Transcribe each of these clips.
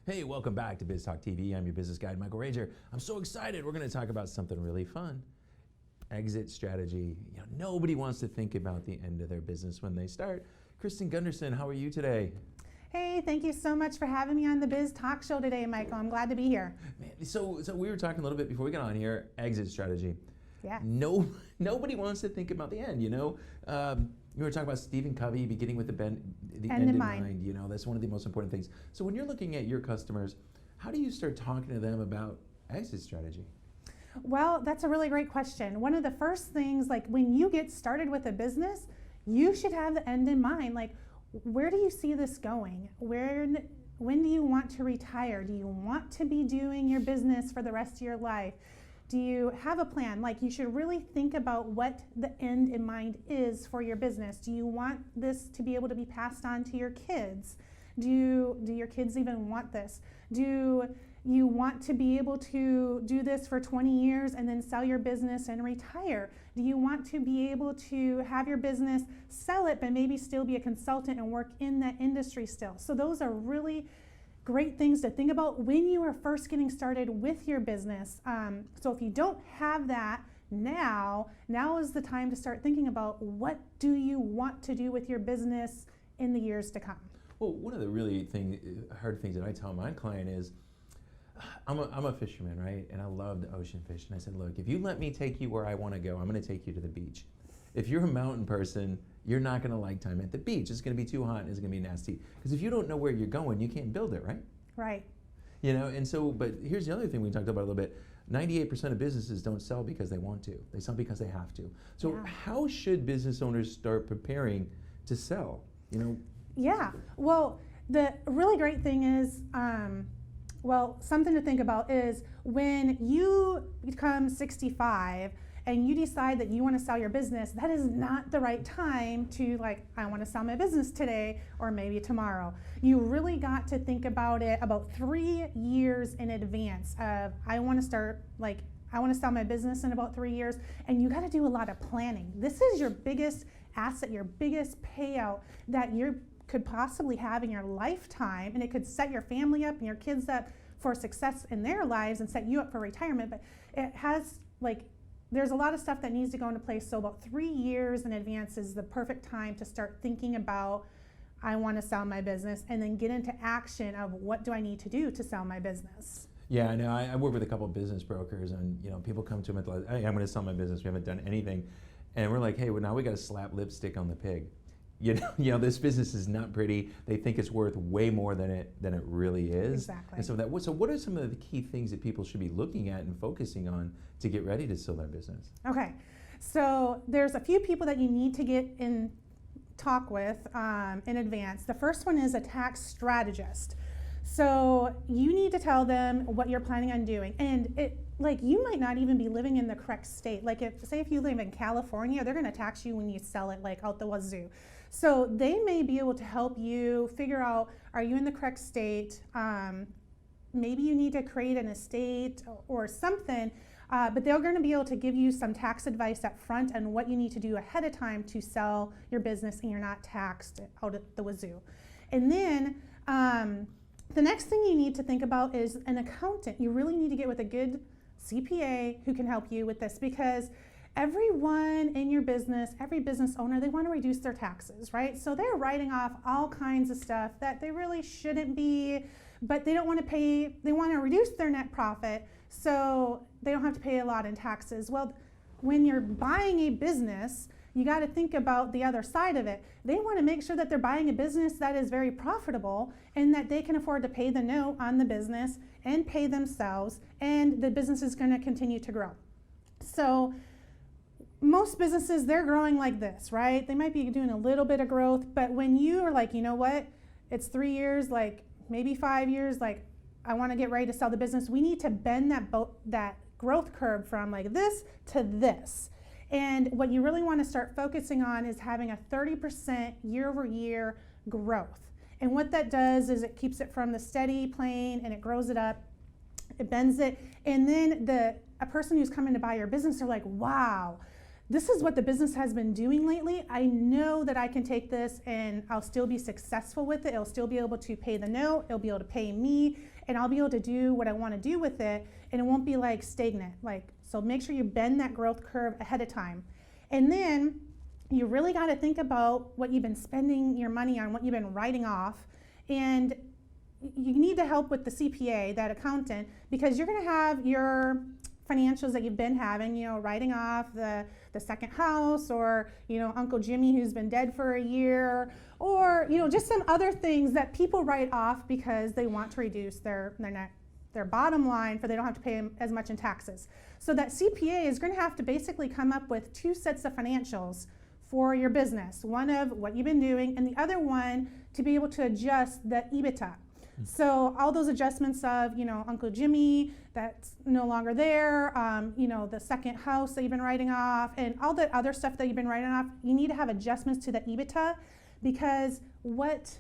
Hey, welcome back to Biz Talk TV. I'm your business guide, Michael Rager. I'm so excited. We're going to talk about something really fun. Exit strategy. Nobody wants to think about the end of their business when they start. Kristin, Gunderson, how are you today? Hey, thank you so much for having me on the Biz Talk Show today, Michael. I'm glad to be here. Man, so we were talking a little bit before we got on here, exit strategy. Yeah. Nobody wants to think about the end, we were talking about Stephen Covey, beginning with the end in mind. That's one of the most important things. So when you're looking at your customers, how do you start talking to them about exit strategy? Well, that's a really great question. One of the first things, like when you get started with a business, you should have the end in mind. Like, where do you see this going? When do you want to retire? Do you want to be doing your business for the rest of your life? Do you have a plan? Like, you should really think about what the end in mind is for your business. Do you want this to be able to be passed on to your kids? Do your kids even want this? Do you want to be able to do this for 20 years and then sell your business and retire? Do you want to be able to have your business, sell it, but maybe still be a consultant and work in that industry still? So those are really great things to think about when you are first getting started with your business. So if you don't have that now is the time to start thinking about what do you want to do with your business in the years to come. Well, one of the really hard things that I tell my client is, I'm a fisherman, right? And I love the ocean fish. And I said, look, if you let me take you where I want to go, I'm going to take you to the beach. If you're a mountain person, you're not going to like time at the beach. It's going to be too hot and it's going to be nasty. Because if you don't know where you're going, you can't build it, right? Right. And so, but here's the other thing we talked about a little bit. 98% of businesses don't sell because they want to. They sell because they have to. So how should business owners start preparing to sell? Yeah. Well, the really great thing is, something to think about is when you become 65 and you decide that you want to sell your business, that is not the right time to I want to sell my business today or maybe tomorrow. You really got to think about it about 3 years in advance of, I want to sell my business in about 3 years, and you got to do a lot of planning. This is your biggest asset, your biggest payout that you could possibly have in your lifetime, and it could set your family up and your kids up for success in their lives and set you up for retirement. But it has there's a lot of stuff that needs to go into place. So about 3 years in advance is the perfect time to start thinking about, I want to sell my business, and then get into action of what do I need to do to sell my business. Yeah, I know. I work with a couple of business brokers, and people come to them at the, hey, I'm going to sell my business. We haven't done anything, and we're like, hey, well, now we got to slap lipstick on the pig. This business is not pretty. They think it's worth way more than it really is. Exactly. And so what are some of the key things that people should be looking at and focusing on to get ready to sell their business? Okay, so there's a few people that you need to get in talk with in advance. The first one is a tax strategist. So you need to tell them what you're planning on doing, and you might not even be living in the correct state. If you live in California, they're going to tax you when you sell it out the wazoo. So they may be able to help you figure out, are you in the correct state? Maybe you need to create an estate or something, but they're going to be able to give you some tax advice up front on what you need to do ahead of time to sell your business and you're not taxed out at the wazoo. And then the next thing you need to think about is an accountant. You really need to get with a good CPA who can help you with this, because everyone in your business, every business owner, they want to reduce their taxes, right? So they're writing off all kinds of stuff that they really shouldn't be, but they don't want to pay, they want to reduce their net profit so they don't have to pay a lot in taxes. Well, when you're buying a business, you got to think about the other side of it. They want to make sure that they're buying a business that is very profitable and that they can afford to pay the note on the business and pay themselves, and the business is going to continue to grow. So most businesses, they're growing like this, right? They might be doing a little bit of growth, but when you are like, you know what, it's 3 years, maybe 5 years, I want to get ready to sell the business, we need to bend that growth curve from this to this. And what you really want to start focusing on is having a 30% year-over-year growth. And what that does is it keeps it from the steady plane and it grows it up, it bends it, and then a person who's coming to buy your business are like, wow, this is what the business has been doing lately. I know that I can take this and I'll still be successful with it. It'll still be able to pay the note, it'll be able to pay me, and I'll be able to do what I want to do with it, and it won't be like stagnant. So make sure you bend that growth curve ahead of time. And then you really got to think about what you've been spending your money on, what you've been writing off, and you need to help with the CPA, that accountant, because you're going to have your financials that you've been having, writing off the second house, or, Uncle Jimmy who's been dead for a year, or, just some other things that people write off because they want to reduce their bottom line, for they don't have to pay as much in taxes. So that CPA is going to have to basically come up with 2 sets of financials for your business. One of what you've been doing, and the other one to be able to adjust the EBITDA. So all those adjustments of, Uncle Jimmy that's no longer there, the second house that you've been writing off, and all the other stuff that you've been writing off, you need to have adjustments to the EBITDA, because what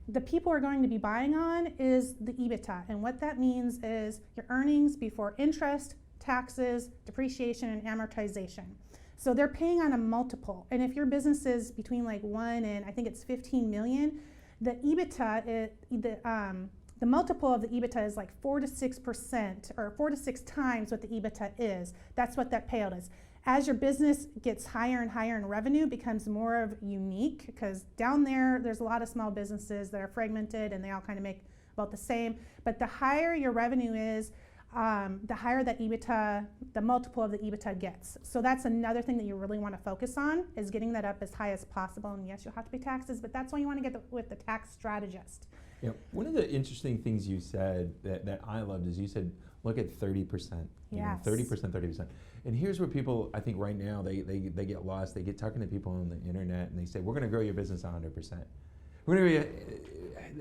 the people are going to be buying on is the EBITDA. And what that means is your earnings before interest, taxes, depreciation, and amortization. So they're paying on a multiple. And if your business is between 1 and I think it's 15 million, the EBITDA, the multiple of the EBITDA is 4 to 6%, or 4 to 6 times what the EBITDA is. That's what that payout is. As your business gets higher and higher in revenue, becomes more of unique, because down there's a lot of small businesses that are fragmented and they all kind of make about the same. But the higher your revenue is, the higher that EBITDA, the multiple of the EBITDA gets. So that's another thing that you really want to focus on, is getting that up as high as possible. And yes, you'll have to pay taxes, but that's why you want to get with the tax strategist. Yeah, one of the interesting things you said that I loved is you said, look at 30%. Yes. 30%. And here's where people, I think right now, they get lost. They get talking to people on the internet and they say, we're going to grow your business 100%.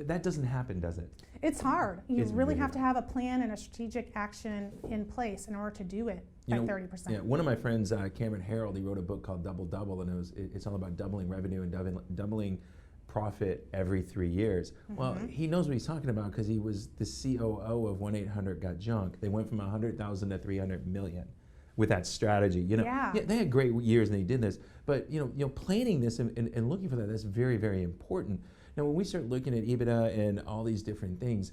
That doesn't happen, does it? It's hard. You It's really really have to have a plan and a strategic action in place in order to do it by 30%. Yeah, one of my friends, Cameron Harold, he wrote a book called Double Double, and it's all about doubling revenue and doubling profit every 3 years. Mm-hmm. Well, he knows what he's talking about, because he was the COO of 1-800-GOT-JUNK. They went from 100,000 to 300 million with that strategy. Yeah, they had great years and they did this, but planning this and looking for that's very, very important. Now, when we start looking at EBITDA and all these different things,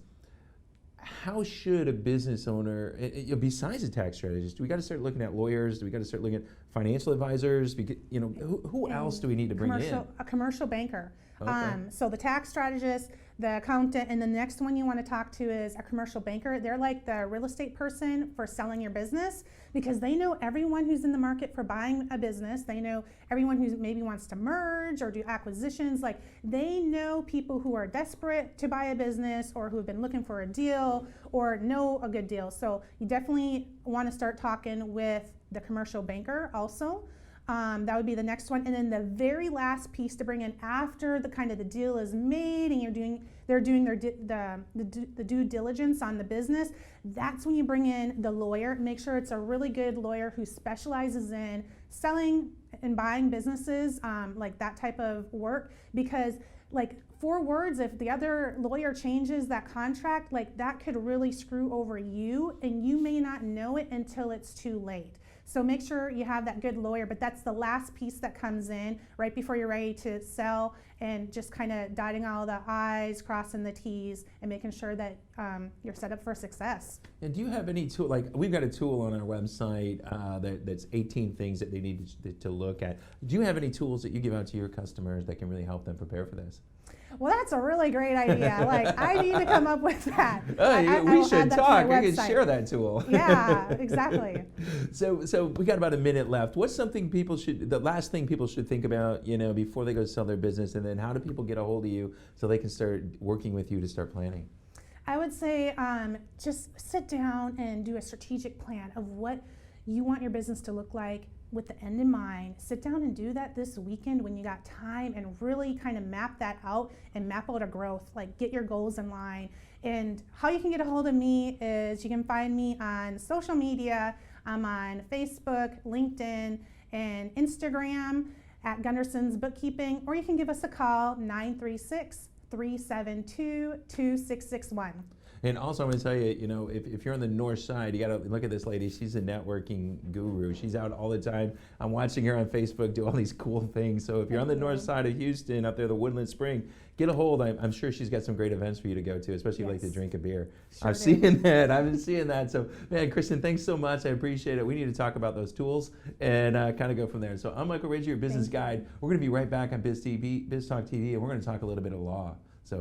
how should a business owner, besides a tax strategist, do we got to start looking at lawyers? Do we got to start looking at financial advisors? Who else do we need to bring in? A commercial banker. Okay. So the tax strategist, the accountant, and the next one you want to talk to is a commercial banker. They're like the real estate person for selling your business, because they know everyone who's in the market for buying a business. They know everyone who maybe wants to merge or do acquisitions. They know people who are desperate to buy a business, or who have been looking for a deal, or know a good deal. So you definitely want to start talking with the commercial banker also. That would be the next one. And then the very last piece to bring in after the deal is made and they're doing the due diligence on the business, that's when you bring in the lawyer. Make sure it's a really good lawyer who specializes in selling and buying businesses, that type of work, because 4 words, if the other lawyer changes that contract, that could really screw over you, and you may not know it until it's too late. So make sure you have that good lawyer, but that's the last piece that comes in right before you're ready to sell, and just kind of dotting all the I's, crossing the T's, and making sure that you're set up for success. And do you have any tool, we've got a tool on our website that's 18 things that they need to look at. Do you have any tools that you give out to your customers that can really help them prepare for this? Well, that's a really great idea. I need to come up with that. We should talk. I can share that tool. Yeah, exactly. So we got about a minute left. What's something the last thing people should think about, before they go sell their business, and then how do people get a hold of you so they can start working with you to start planning? I would say just sit down and do a strategic plan of what you want your business to look like, with the end in mind. Sit down and do that this weekend when you got time, and really kind of map that out and map out a growth, get your goals in line. And how you can get a hold of me is you can find me on social media. I'm on Facebook, LinkedIn, and Instagram at Gunderson's Bookkeeping, or you can give us a call, 936-372-2661. And also, I'm going to tell you, if you're on the north side, you got to look at this lady. She's a networking guru. She's out all the time. I'm watching her on Facebook do all these cool things. So if you're on the north side of Houston, up there, the Woodland Spring, get a hold. I'm sure she's got some great events for you to go to, especially if you like to drink a beer. Sure I've seen that. I've been seeing that. So, man, Kristin, thanks so much. I appreciate it. We need to talk about those tools and kind of go from there. So I'm Michael Ridgey, your business guide. We're going to be right back on Biz Talk TV, and we're going to talk a little bit of law.